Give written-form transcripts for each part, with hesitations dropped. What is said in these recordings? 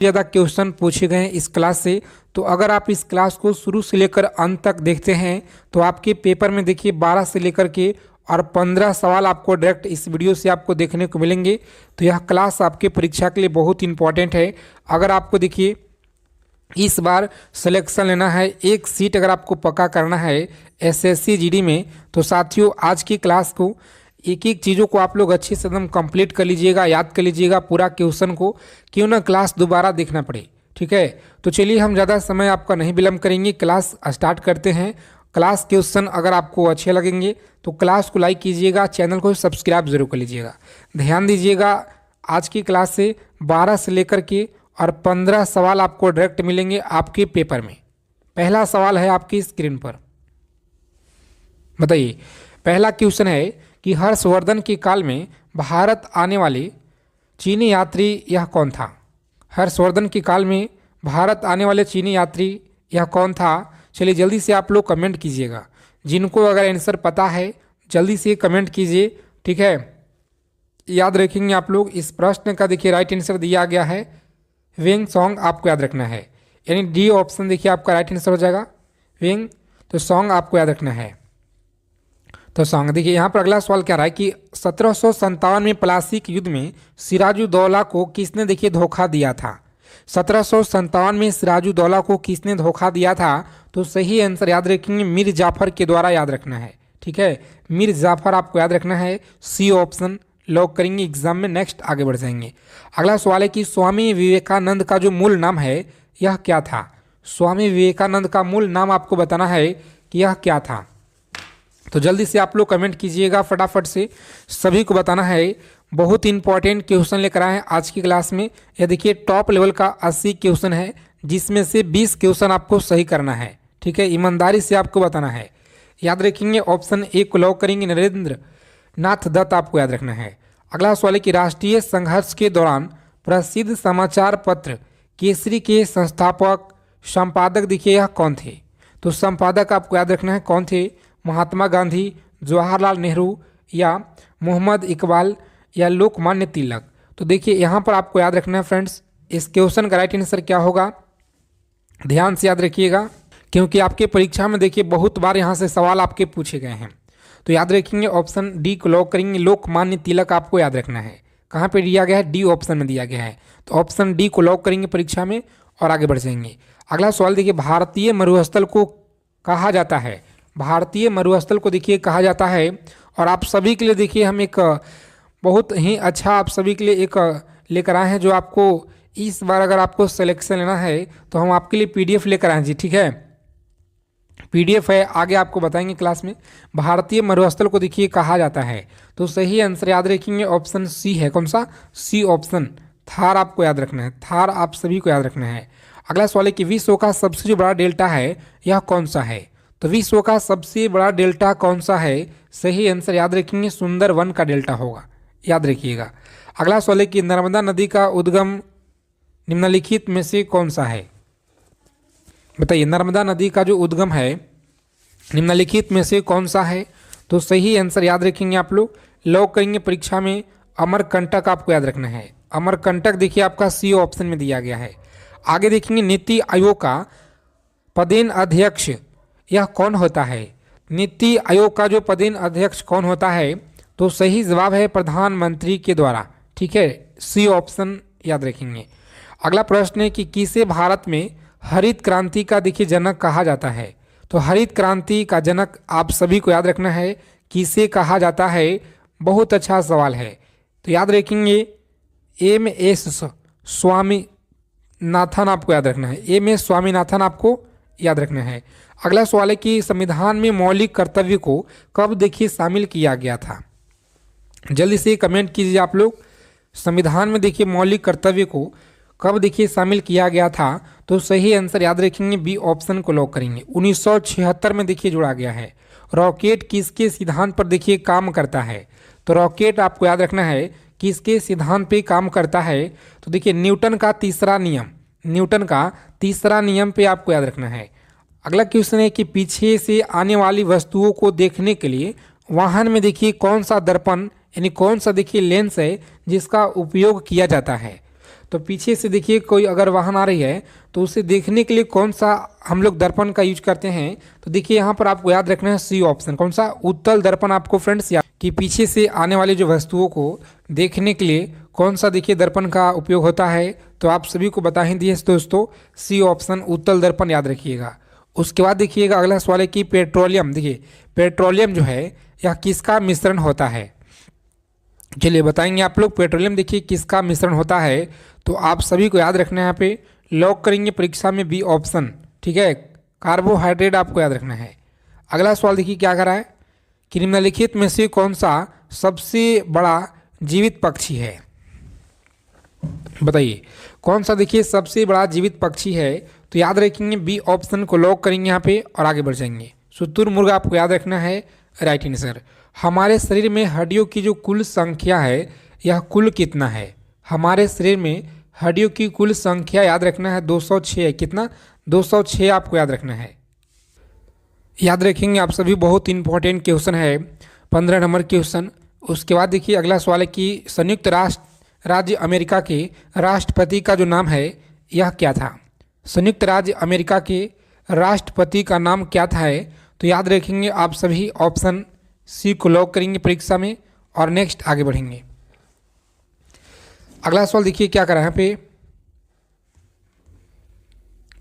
ज़्यादा क्वेश्चन पूछे गए हैं इस क्लास से। तो अगर आप इस क्लास को शुरू से लेकर अंत तक देखते हैं तो आपके पेपर में देखिए 12 से लेकर के और 15 सवाल आपको डायरेक्ट इस वीडियो से आपको देखने को मिलेंगे। तो यह क्लास आपके परीक्षा के लिए बहुत इंपॉर्टेंट है। अगर आपको देखिए इस बार सिलेक्शन लेना है, एक सीट अगर आपको पक्का करना है एसएससी जीडी में, तो साथियों आज की क्लास को एक एक चीज़ों को आप लोग अच्छे से एकदम कंप्लीट कर लीजिएगा, याद कर लीजिएगा पूरा क्वेश्चन को, क्यों ना क्लास दोबारा देखना पड़े। ठीक है, तो चलिए हम ज़्यादा समय आपका नहीं विलम्ब करेंगे, क्लास स्टार्ट करते हैं। क्लास क्वेश्चन अगर आपको अच्छे लगेंगे तो क्लास को लाइक कीजिएगा, चैनल को सब्सक्राइब जरूर कर लीजिएगा। ध्यान दीजिएगा, आज की क्लास से 12 से लेकर के और 15 सवाल आपको डायरेक्ट मिलेंगे आपके पेपर में। पहला सवाल है आपकी स्क्रीन पर, बताइए। पहला क्वेश्चन है कि हर्षवर्धन के काल में भारत आने वाले चीनी यात्री यह कौन था। हर्षवर्धन के काल में भारत आने वाले चीनी यात्री यह कौन था। चलिए जल्दी से आप लोग कमेंट कीजिएगा, जिनको अगर आंसर पता है जल्दी से कमेंट कीजिए। ठीक है, याद रखेंगे आप लोग इस प्रश्न का। देखिए राइट आंसर दिया गया है वेंग सॉन्ग, आपको याद रखना है, यानी डी ऑप्शन देखिए आपका राइट आंसर हो जाएगा वेंग। तो सॉन्ग आपको याद रखना है, तो सॉन्ग। देखिए यहाँ पर अगला सवाल क्या रहा है कि 1757 में प्लासी के युद्ध में सिराजुद्दौला को किसने देखिए धोखा दिया था। 1757 में सिराजुद्दौला को किसने धोखा दिया था। तो सही आंसर याद रखेंगे मीर जाफर के द्वारा, याद रखना है। ठीक है, मीर जाफर आपको याद रखना है, सी ऑप्शन लॉक करेंगे एग्जाम में। नेक्स्ट आगे बढ़ जाएंगे। अगला सवाल है कि स्वामी विवेकानंद का जो मूल नाम है यह क्या था। स्वामी विवेकानंद का मूल नाम आपको बताना है कि यह क्या था। तो जल्दी से आप लोग कमेंट कीजिएगा, फटाफट से सभी को बताना है। बहुत इंपॉर्टेंट क्वेश्चन लेकर आए हैं आज की क्लास में। यह देखिए टॉप लेवल का 80 क्वेश्चन है, जिसमें से 20 क्वेश्चन आपको सही करना है। ठीक है, ईमानदारी से आपको बताना है। याद रखेंगे ऑप्शन ए को लॉक करेंगे, नरेंद्र नाथ दत्त आपको याद रखना है। अगला सवाल है कि राष्ट्रीय संघर्ष के दौरान प्रसिद्ध समाचार पत्र केसरी के संस्थापक संपादक देखिए यह कौन थे। तो संपादक आपको याद रखना है कौन थे, महात्मा गांधी, जवाहरलाल नेहरू या मोहम्मद इकबाल या लोकमान्य तिलक। तो देखिए यहाँ पर आपको याद रखना है फ्रेंड्स, इस क्वेश्चन का राइट आंसर क्या होगा, ध्यान से याद रखिएगा, क्योंकि आपके परीक्षा में देखिए बहुत बार यहाँ से सवाल आपके पूछे गए हैं। तो याद रखेंगे ऑप्शन डी को लॉक करेंगे, लोकमान्य तिलक आपको याद रखना है। कहाँ पे दिया गया है, डी ऑप्शन में दिया गया है। तो ऑप्शन डी को लॉक करेंगे परीक्षा में और आगे बढ़ जाएंगे। अगला सवाल देखिए, भारतीय मरुस्थल को कहा जाता है। भारतीय मरुस्थल को देखिए कहा जाता है, और आप सभी के लिए देखिए हम एक बहुत ही अच्छा आप सभी के लिए एक लेकर आए हैं, जो आपको इस बार अगर आपको सिलेक्शन लेना है तो हम आपके लिए पीडीएफ लेकर आए जी। ठीक है, पीडीएफ है, आगे आपको बताएंगे क्लास में। भारतीय मरुस्थल को देखिए कहा जाता है, तो सही आंसर याद रखेंगे ऑप्शन सी है। कौन सा, सी ऑप्शन, थार आपको याद रखना है, थार आप सभी को याद रखना है। अगला सवाल है कि विश्व का सबसे जो बड़ा डेल्टा है यह कौन सा है। तो विश्व का सबसे बड़ा डेल्टा कौन सा है, सही आंसर याद रखेंगे सुंदरवन का डेल्टा होगा, याद रखिएगा। अगला सवाल है कि नर्मदा नदी का उद्गम निम्नलिखित में से कौन सा है। बताइए, नर्मदा नदी का जो उद्गम है निम्नलिखित में से कौन सा है। तो सही आंसर याद रखेंगे आप लोग, लॉक करेंगे परीक्षा में, अमरकंटक आपको याद रखना है। अमरकंटक देखिए आपका सी ऑप्शन में दिया गया है। आगे देखेंगे नीति आयोग का पदेन अध्यक्ष यह कौन होता है। नीति आयोग का जो पदेन अध्यक्ष कौन होता है, तो सही जवाब है प्रधानमंत्री के द्वारा। ठीक है, सी ऑप्शन याद रखेंगे। अगला प्रश्न है कि किसे भारत में हरित क्रांति का देखिए जनक कहा जाता है। तो हरित क्रांति का जनक आप सभी को याद रखना है, किसे कहा जाता है। बहुत अच्छा सवाल है, तो याद रखेंगे एम.एस. स्वामीनाथन आपको याद रखना है, एम.एस. स्वामीनाथन आपको याद रखना है। अगला सवाल है कि संविधान में मौलिक कर्तव्य को कब देखिए शामिल किया गया था। जल्दी से कमेंट कीजिए आप लोग, संविधान में देखिए मौलिक कर्तव्य को कब देखिए शामिल किया गया था। तो सही आंसर याद रखेंगे बी ऑप्शन को लॉक करेंगे, 1976 में देखिए जोड़ा गया है। रॉकेट किसके सिद्धांत पर देखिए काम करता है। तो रॉकेट आपको याद रखना है किसके सिद्धांत पे काम करता है। तो देखिए न्यूटन का तीसरा नियम, न्यूटन का तीसरा नियम पे आपको याद रखना है। अगला क्वेश्चन है कि पीछे से आने वाली वस्तुओं को देखने के लिए वाहन में देखिए कौन सा दर्पण यानी कौन सा देखिए लेंस है जिसका उपयोग किया जाता है। तो पीछे से देखिए कोई अगर वाहन आ रही है तो उसे देखने के लिए कौन सा हम लोग दर्पण का यूज करते हैं, तो देखिए यहाँ पर आपको याद रखना है सी ऑप्शन। कौन सा? उत्तल दर्पण आपको फ्रेंड्स याद कि पीछे से आने वाली जो वस्तुओं को देखने के लिए कौन सा देखिए दर्पण का उपयोग होता है, तो आप सभी को बता ही दिए दोस्तों, सी ऑप्शन उत्तल दर्पण याद रखिएगा। उसके बाद देखिएगा अगला सवाल है कि पेट्रोलियम, देखिए पेट्रोलियम जो है यह किसका मिश्रण होता है? चलिए बताएंगे आप लोग। पेट्रोलियम देखिए किसका मिश्रण होता है, तो आप सभी को याद रखना है, यहाँ पे लॉक करेंगे परीक्षा में बी ऑप्शन, ठीक है, कार्बोहाइड्रेट आपको याद रखना है। अगला सवाल देखिए क्या कर रहा है कि निम्नलिखित में से कौन सा सबसे बड़ा जीवित पक्षी है? बताइए कौन सा देखिए सबसे बड़ा जीवित पक्षी है, तो याद रखेंगे बी ऑप्शन को लॉक करेंगे यहाँ पे और आगे बढ़ जाएंगे। शुतुरमुर्ग आपको याद रखना है राइट आंसर। हमारे शरीर में हड्डियों की जो कुल संख्या है यह कुल कितना है? हमारे शरीर में हड्डियों की कुल संख्या याद रखना है 206 है। कितना? 206 आपको याद रखना है। याद रखेंगे आप सभी, बहुत इंपॉर्टेंट क्वेश्चन है, 15 नंबर क्वेश्चन। उसके बाद देखिए अगला सवाल है कि संयुक्त राज्य अमेरिका के राष्ट्रपति का जो नाम है यह क्या था? संयुक्त राज्य अमेरिका के राष्ट्रपति का नाम क्या था है, तो याद रखेंगे आप सभी ऑप्शन सी को लॉक करेंगे परीक्षा में और नेक्स्ट आगे बढ़ेंगे। अगला सवाल देखिए क्या करा है यहाँ पे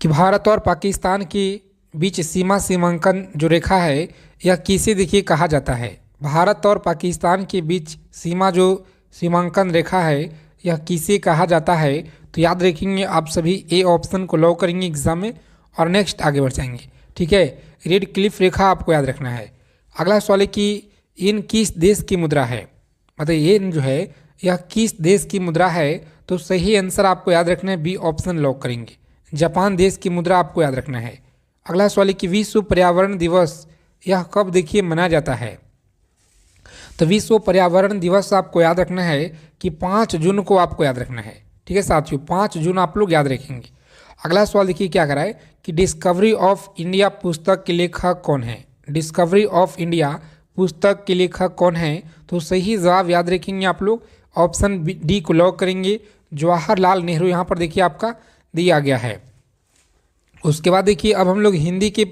कि भारत और पाकिस्तान के बीच सीमांकन जो रेखा है यह किसे देखिए कहा जाता है? भारत और पाकिस्तान के बीच सीमांकन रेखा है यह किसे कहा जाता है, तो याद रखेंगे आप सभी ए ऑप्शन को लॉक करेंगे एग्जाम में और नेक्स्ट आगे बढ़ जाएंगे, ठीक है। रेड क्लिफ रेखा आपको याद रखना है। अगला सवाल है कि इन किस देश की मुद्रा है? मतलब ये जो है यह किस देश की मुद्रा है, तो सही आंसर आपको याद रखना है बी ऑप्शन लॉक करेंगे, जापान देश की मुद्रा आपको याद रखना है। अगला सवाल है कि विश्व पर्यावरण दिवस यह कब देखिए मनाया जाता है? तो विश्व पर्यावरण दिवस आपको याद रखना है कि 5 जून को आपको याद रखना है, ठीक है साथियों, 5 जून आप लोग याद रखेंगे। अगला सवाल देखिए क्या करा है कि डिस्कवरी ऑफ इंडिया पुस्तक के लेखक कौन है? डिस्कवरी ऑफ इंडिया पुस्तक के लेखक कौन है, तो सही जवाब याद रखेंगे आप लोग ऑप्शन डी को लॉक करेंगे, जवाहरलाल नेहरू यहाँ पर देखिए आपका दिया गया है। उसके बाद देखिए अब हम लोग हिंदी के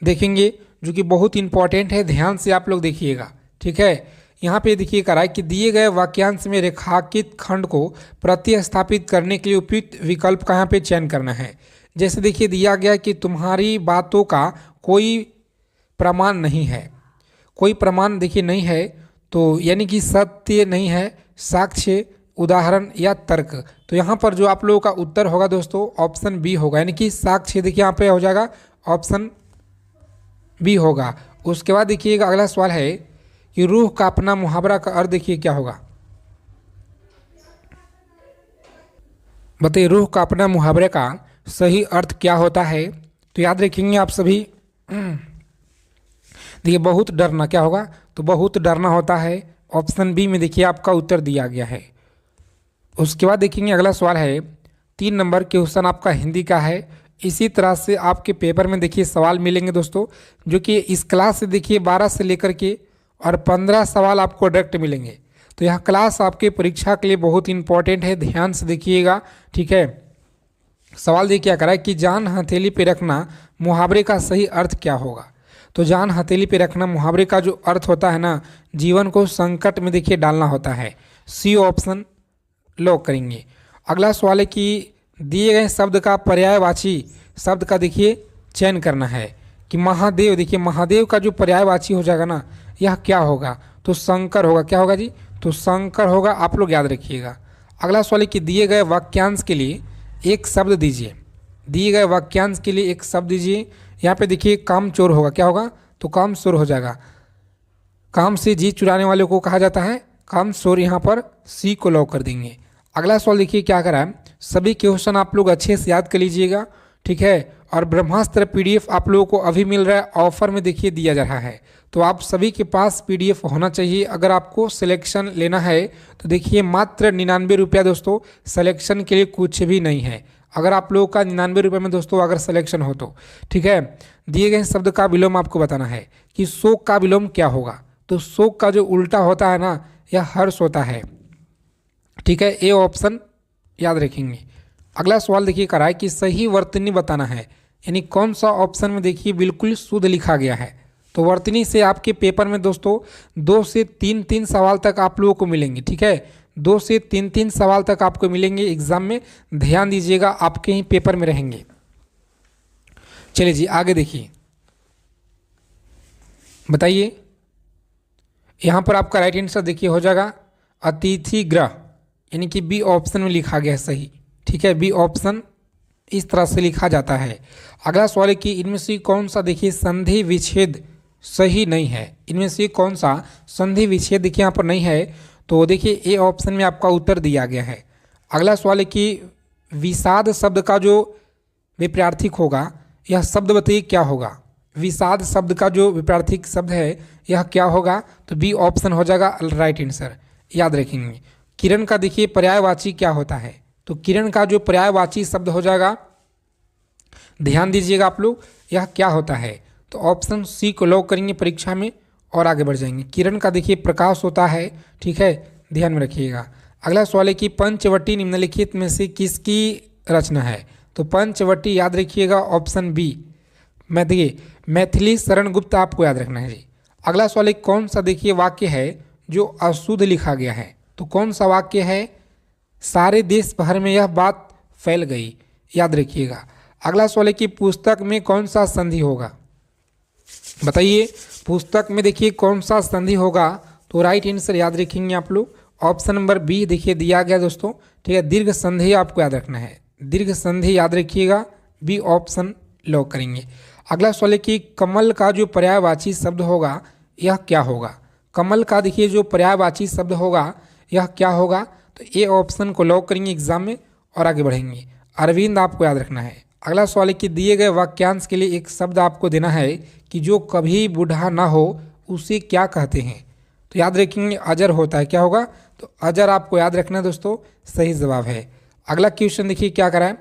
देखेंगे जो कि बहुत इंपॉर्टेंट है, ध्यान से आप लोग देखिएगा, ठीक है। यहाँ पे देखिए करा है कि दिए गए वाक्यांश में रेखांकित खंड को प्रतिस्थापित करने के लिए उपयुक्त विकल्प का यहाँ पे चयन करना है। जैसे देखिए दिया गया कि तुम्हारी बातों का कोई प्रमाण नहीं है, कोई प्रमाण देखिए नहीं है, तो यानी कि सत्य नहीं है, साक्ष्य, उदाहरण या तर्क। तो यहाँ पर जो आप लोगों का उत्तर होगा दोस्तों ऑप्शन बी होगा, यानी कि साक्ष्य देखिए यहाँ पे हो जाएगा ऑप्शन बी होगा। उसके बाद देखिएगा अगला सवाल है कि रूह का अपना मुहावरा का अर्थ देखिए क्या होगा? बताइए रूह का अपना मुहावरे का सही अर्थ क्या होता है? तो याद रखेंगे आप सभी, देखिए बहुत डरना क्या होगा? तो बहुत डरना होता है, ऑप्शन बी में देखिए आपका उत्तर दिया गया है। उसके बाद देखेंगे अगला सवाल है 3 नंबर क्वेश्चन आपका हिंदी का है। इसी तरह से आपके पेपर में देखिए सवाल मिलेंगे दोस्तों, जो कि इस क्लास से देखिए 12 से लेकर के और 15 सवाल आपको डायरेक्ट मिलेंगे। तो यह क्लास आपके परीक्षा के लिए बहुत इंपॉर्टेंट है, ध्यान से देखिएगा, ठीक है। सवाल देखिए क्या करा है कि जान हथेली पे रखना मुहावरे का सही अर्थ क्या होगा? तो जान हथेली पे रखना मुहावरे का जो अर्थ होता है ना, जीवन को संकट में देखिए डालना होता है, सी ऑप्शन लॉक करेंगे। अगला सवाल है कि दिए गए शब्द का पर्यायवाची शब्द का देखिए चयन करना है कि महादेव, देखिए महादेव का जो पर्यायवाची हो जाएगा ना यह क्या होगा? तो शंकर होगा। क्या होगा जी? तो शंकर होगा, आप लोग याद रखिएगा। अगला सवाल है कि दिए गए वाक्यांश के लिए एक शब्द दीजिए, दिए गए वाक्यांश के लिए एक शब्द दीजिए। यहाँ पे देखिए कामचोर होगा, क्या होगा? तो कामचोर हो जाएगा, काम से जी चुराने वाले को कहा जाता है कामचोर, यहाँ पर सी को लॉक कर देंगे। अगला सवाल देखिए क्या करा है, सभी क्वेश्चन आप लोग अच्छे से याद कर लीजिएगा, ठीक है। और ब्रह्मास्त्र पीडीएफ आप लोगों को अभी मिल रहा है, ऑफर में देखिए दिया जा रहा है, तो आप सभी के पास पीडीएफ होना चाहिए। अगर आपको सिलेक्शन लेना है तो देखिए मात्र 99 रुपया दोस्तों, सिलेक्शन के लिए कुछ भी नहीं है। अगर आप लोगों का 99 रुपये में दोस्तों अगर सिलेक्शन हो तो, ठीक है। दिए गए शब्द का विलोम आपको बताना है कि शोक का विलोम क्या होगा? तो शोक का जो उल्टा होता है ना, यह हर्ष होता है, ठीक है, ए ऑप्शन याद रखेंगे। अगला सवाल देखिए कर रहा है कि सही वर्तनी बताना है, यानी कौन सा ऑप्शन में देखिए बिल्कुल शुद्ध लिखा गया है। तो वर्तनी से आपके पेपर में दोस्तों 2 से 3 सवाल तक आप लोगों को मिलेंगे, ठीक है। 2 से 3 सवाल तक आपको मिलेंगे एग्जाम में, ध्यान दीजिएगा, आपके ही पेपर में रहेंगे। चलिए जी आगे देखिए, बताइए। यहाँ पर आपका राइट आंसर देखिए हो जाएगा अतिथि गृह, यानी कि बी ऑप्शन में लिखा गया है सही, ठीक है। बी ऑप्शन इस तरह से लिखा जाता है। अगला सवाल है कि इनमें से कौन सा देखिए संधि विच्छेद सही नहीं है। इनमें से कौन सा संधि विच्छेद देखिए यहाँ पर नहीं है, तो देखिए ए ऑप्शन में आपका उत्तर दिया गया है। अगला सवाल है कि विषाद शब्द का जो विपरीतार्थक होगा, यह शब्द बताइए क्या होगा। विषाद शब्द का जो विपरीतार्थक शब्द है यह क्या होगा, तो बी ऑप्शन हो जाएगा राइट आंसर, याद रखेंगे। किरण का देखिए पर्यायवाची क्या होता है, तो किरण का जो पर्यायवाची शब्द हो जाएगा, ध्यान दीजिएगा आप लोग, यह क्या होता है, तो ऑप्शन सी को लॉक करेंगे परीक्षा में और आगे बढ़ जाएंगे। किरण का देखिए प्रकाश होता है, ठीक है, ध्यान में रखिएगा। अगला सवाल है कि पंचवटी निम्नलिखित में से किसकी रचना है, तो पंचवटी याद रखिएगा ऑप्शन बी, मैं देखिए मैथिली शरण गुप्त आपको याद रखना है जी। अगला सवाल है कौन सा देखिए वाक्य है जो अशुद्ध लिखा गया है, तो कौन सा वाक्य है, सारे देश भर में यह बात फैल गई, याद रखिएगा। अगला सवाल है कि पुस्तक में कौन सा संधि होगा, बताइए पुस्तक में देखिए कौन सा संधि होगा, तो राइट आंसर याद रखेंगे आप लोग, ऑप्शन नंबर बी देखिए दिया गया दोस्तों, ठीक है। दीर्घ संधि आपको याद रखना है, दीर्घ संधि याद रखिएगा, बी ऑप्शन लॉक करेंगे। अगला सवाल है कि कमल का जो पर्यायवाची शब्द होगा यह क्या होगा। कमल का देखिए जो पर्यायवाची शब्द होगा यह क्या होगा, तो ए ऑप्शन को लॉक करेंगे एग्जाम में और आगे बढ़ेंगे। अरविंद आपको याद रखना है। अगला सवाल है कि दिए गए वाक्यांश के लिए एक शब्द आपको देना है कि जो कभी बूढ़ा ना हो उसे क्या कहते हैं, तो याद रखेंगे अजर होता है, क्या होगा, तो अजर आपको याद रखना है दोस्तों, सही जवाब है। अगला क्वेश्चन देखिए क्या कराए,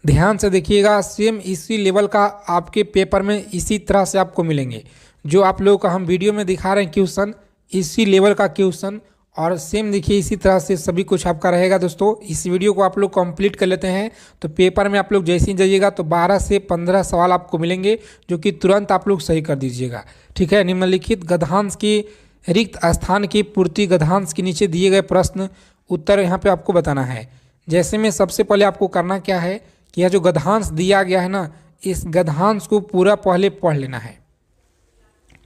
ध्यान से देखिएगा, सेम इसी लेवल का आपके पेपर में इसी तरह से आपको मिलेंगे, जो आप लोगों का हम वीडियो में दिखा रहे हैं क्वेश्चन, इसी लेवल का क्वेश्चन और सेम देखिए इसी तरह से सभी कुछ आपका रहेगा दोस्तों। इस वीडियो को आप लोग कंप्लीट कर लेते हैं तो पेपर में आप लोग जैसे ही जाइएगा तो 12 से 15 सवाल आपको मिलेंगे जो कि तुरंत आप लोग सही कर दीजिएगा, ठीक है। निम्नलिखित गद्यांश की रिक्त स्थान की पूर्ति, गद्यांश के नीचे दिए गए प्रश्न उत्तर यहाँ पे आपको बताना है। जैसे में सबसे पहले आपको करना क्या है कि यह जो गद्यांश दिया गया है ना, इस गद्यांश को पूरा पहले पढ़ लेना है,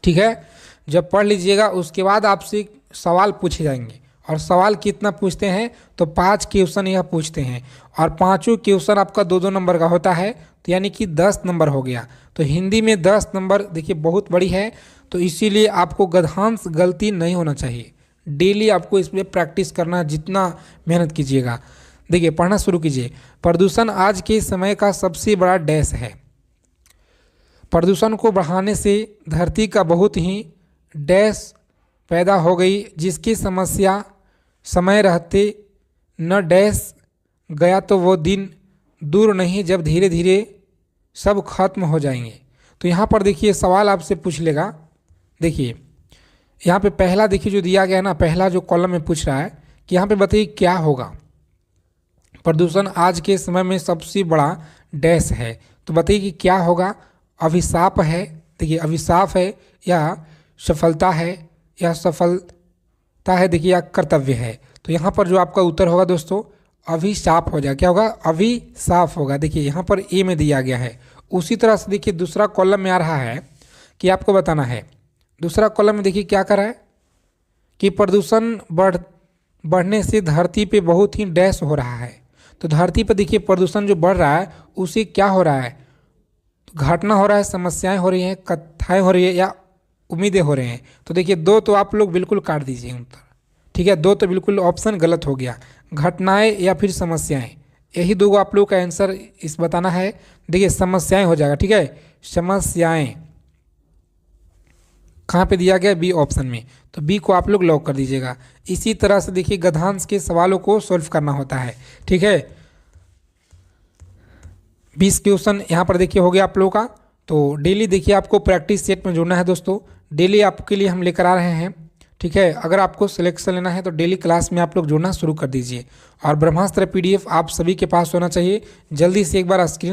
ठीक है। जब पढ़ लीजिएगा उसके बाद आपसे सवाल पूछे जाएंगे, और सवाल कितना पूछते हैं तो 5 क्वेश्चन यह पूछते हैं, और पाँचों क्वेश्चन आपका 2-2 नंबर का होता है, तो यानी कि 10 नंबर हो गया। तो हिंदी में 10 नंबर देखिए बहुत बड़ी है, तो इसीलिए आपको गद्यांश गलती नहीं होना चाहिए। डेली आपको इसमें प्रैक्टिस करना, जितना मेहनत कीजिएगा। देखिए पढ़ना शुरू कीजिए। प्रदूषण आज के समय का सबसे बड़ा डैश है। प्रदूषण को बढ़ाने से धरती का बहुत ही डैश पैदा हो गई, जिसकी समस्या समय रहते न डैश गया तो वो दिन दूर नहीं जब धीरे धीरे सब खत्म हो जाएंगे। तो यहाँ पर देखिए सवाल आपसे पूछ लेगा, देखिए यहाँ पे पहला देखिए जो दिया गया है ना, पहला जो कॉलम में पूछ रहा है कि यहाँ पे बताइए क्या होगा। प्रदूषण आज के समय में सबसे बड़ा डैश है, तो बताइए कि क्या होगा। अभिशाप है, देखिए अभिशाप है, या सफलता है, या सफलता है, देखिए या कर्तव्य है। तो यहाँ पर जो आपका उत्तर होगा दोस्तों अभिशाप हो जाएगा, क्या होगा, अभिशाप होगा। देखिए यहाँ पर ए में दिया गया है। उसी तरह से देखिए दूसरा कॉलम में आ रहा है कि आपको बताना है, दूसरा कॉलम में देखिए क्या कर रहा है कि प्रदूषण बढ़ने से धरती पे बहुत ही डैश हो रहा है। तो धरती पर देखिए प्रदूषण जो बढ़ रहा है उसे क्या हो रहा है, तो घटना हो रहा है, समस्याएं हो रही हैं, कथाएं हो रही है, या उम्मीदें हो रही हैं। तो देखिए 2 तो आप लोग बिल्कुल काट दीजिए उत्तर, ठीक है। 2 तो बिल्कुल ऑप्शन गलत हो गया, घटनाएं या फिर समस्याएं, यही 2 आप लोग का आंसर इस बताना है। देखिए समस्याएं हो जाएगा, ठीक है। समस्याएं कहाँ पे दिया गया, बी ऑप्शन में, तो बी को आप लोग लॉक कर दीजिएगा। इसी तरह से देखिए गद्यांश के सवालों को सॉल्व करना होता है, ठीक है। 20 क्वेश्चन यहाँ पर देखिए हो गया आप लोगों का। तो डेली देखिए आपको प्रैक्टिस सेट में जुड़ना है दोस्तों, डेली आपके लिए हम लेकर आ रहे हैं, ठीक है, अगर आपको सिलेक्शन लेना है तो डेली क्लास में आप लोग जुड़ना शुरू कर दीजिए और ब्रह्मास्त्र PDF आप सभी के पास होना चाहिए। जल्दी से एक बार स्क्रीन